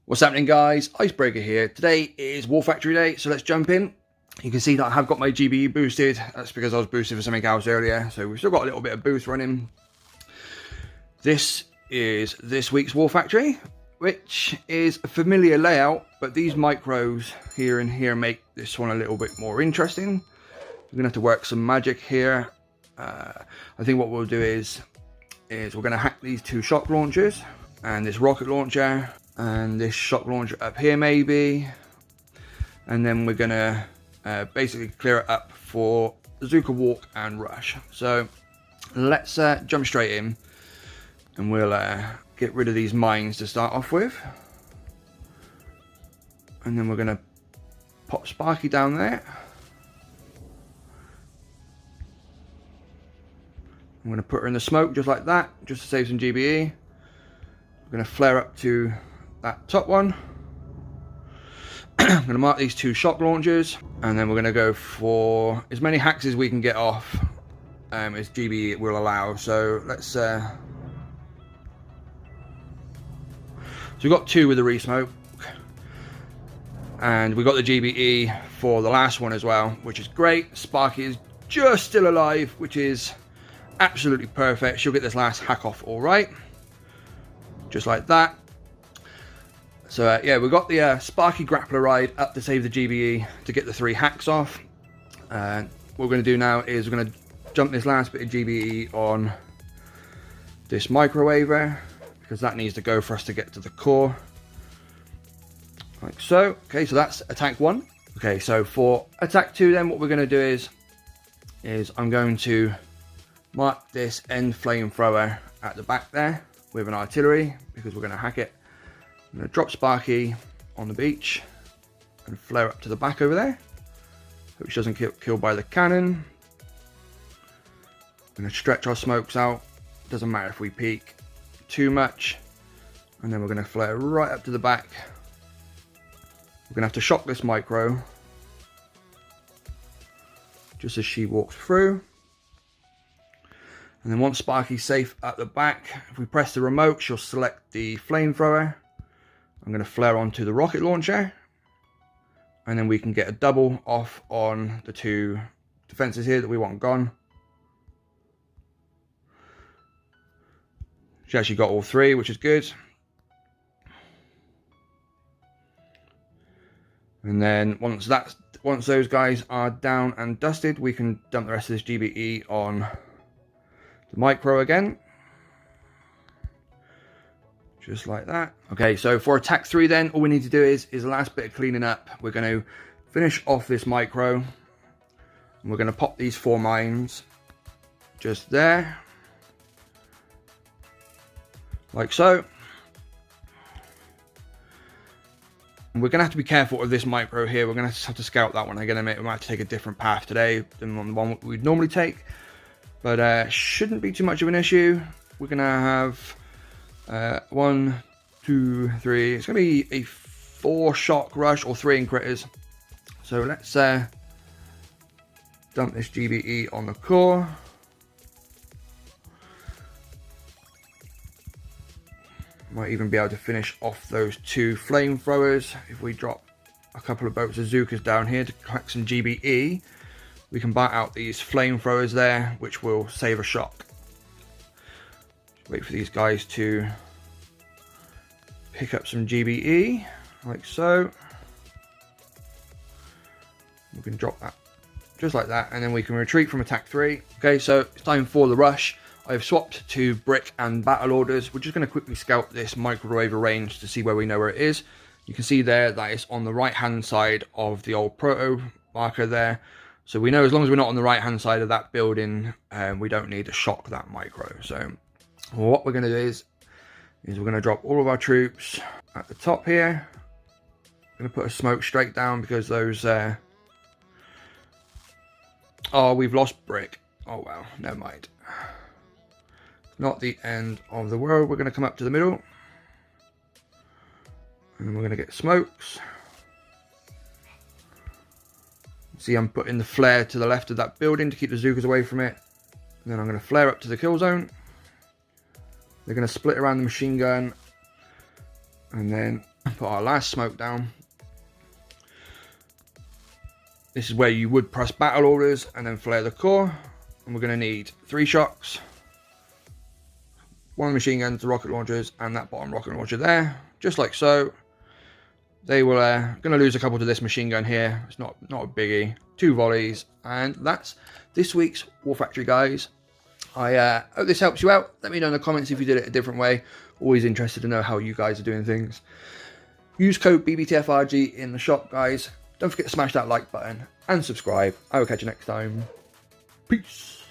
What's happening, guys? Icebreaker here. Today is War Factory Day, so let's jump in. You can see that I have got my GBE boosted. That's because I was boosted for something else earlier, so we've still got a little bit of boost running. This is this week's War Factory, which is a familiar layout, but these micros here and here make this one a little bit more interesting. We're gonna have to work some magic here. I think what we'll do is we're gonna hack these two shock launchers and this rocket launcher and this shock launcher up here maybe, and then we're gonna basically clear it up for Bazooka Walk and Rush. So let's jump straight in, and we'll get rid of these mines to start off with, and then we're gonna pop Sparky down there. I'm gonna put her in the smoke just like that, just to save some GBE. We're gonna flare up to that top one. I'm going to mark these two shock launchers, and then we're going to go for as many hacks as we can get off as GBE will allow. So let's so we've got two with the resmoke, and we got the GBE for the last one as well, which is great. Sparky is just still alive, which is absolutely perfect. She'll get this last hack off all right, just like that. So yeah, we've got the Sparky grappler ride up to save the GBE to get the 3 hacks off. And what we're going to do now is we're going to jump this last bit of GBE on this microwaver, because that needs to go for us to get to the core. Like so. Okay, so that's attack 1. Okay, so for attack 2 then, what we're going to do is I'm going to mark this end flamethrower at the back there with an artillery, because we're going to hack it. I'm going to drop Sparky on the beach and flare up to the back over there, which doesn't get killed by the cannon. I'm going to stretch our smokes out. Doesn't matter if we peek too much. And then we're going to flare right up to the back. We're going to have to shock this micro just as she walks through. And then once Sparky's safe at the back, if we press the remote, she'll select the flamethrower. I'm going to flare onto the rocket launcher, and then we can get a double off on the 2 defenses here that we want gone. She actually got all 3, which is good. And then once those guys are down and dusted, we can dump the rest of this GBE on the micro again. Just like that. Okay, so for attack 3 then, all we need to do is the last bit of cleaning up. We're going to finish off this micro, and we're going to pop these 4 mines just there, like so. And we're going to have to be careful with this micro here. We're going to have to scout that one again. We might have to take a different path today than the one we'd normally take, but shouldn't be too much of an issue. We're going to have 1, 2, 3. It's going to be a 4 shock rush or 3 in critters. So let's dump this GBE on the core. Might even be able to finish off those 2 flamethrowers. If we drop a couple of boats of Bazookas down here to collect some GBE, we can bite out these flamethrowers there, which will save a shock. Wait for these guys to pick up some GBE, like so. We can drop that just like that, and then we can retreat from attack 3. Okay, so it's time for the rush. I've swapped to brick and battle orders. We're just going to quickly scout this microwave range to see where we know where it is. You can see there that it's on the right hand side of the old proto marker there. So we know as long as we're not on the right hand side of that building, we don't need to shock that micro. So what we're going to do is we're going to drop all of our troops at the top here. I'm going to put a smoke straight down because those... oh, we've lost brick. Oh, well, never mind. Not the end of the world. We're going to come up to the middle. And we're going to get smokes. See, I'm putting the flare to the left of that building to keep the Bazookas away from it. And then I'm going to flare up to the kill zone. They're going to split around the machine gun. And then Put our last smoke down. This is where you would press battle orders and then flare the core. And we're going to need 3 shocks, 1 machine gun, 2 rocket launchers, and that bottom rocket launcher there, just like so. They will going to lose a couple to this machine gun here. It's not a biggie. 2 volleys, and that's this week's War Factory, guys. I hope this helps you out. Let me know in the comments if you did it a different way. Always interested to know how you guys are doing things. Use code BBTFRG in the shop, guys. Don't forget to smash that like button and subscribe. I will catch you next time. Peace.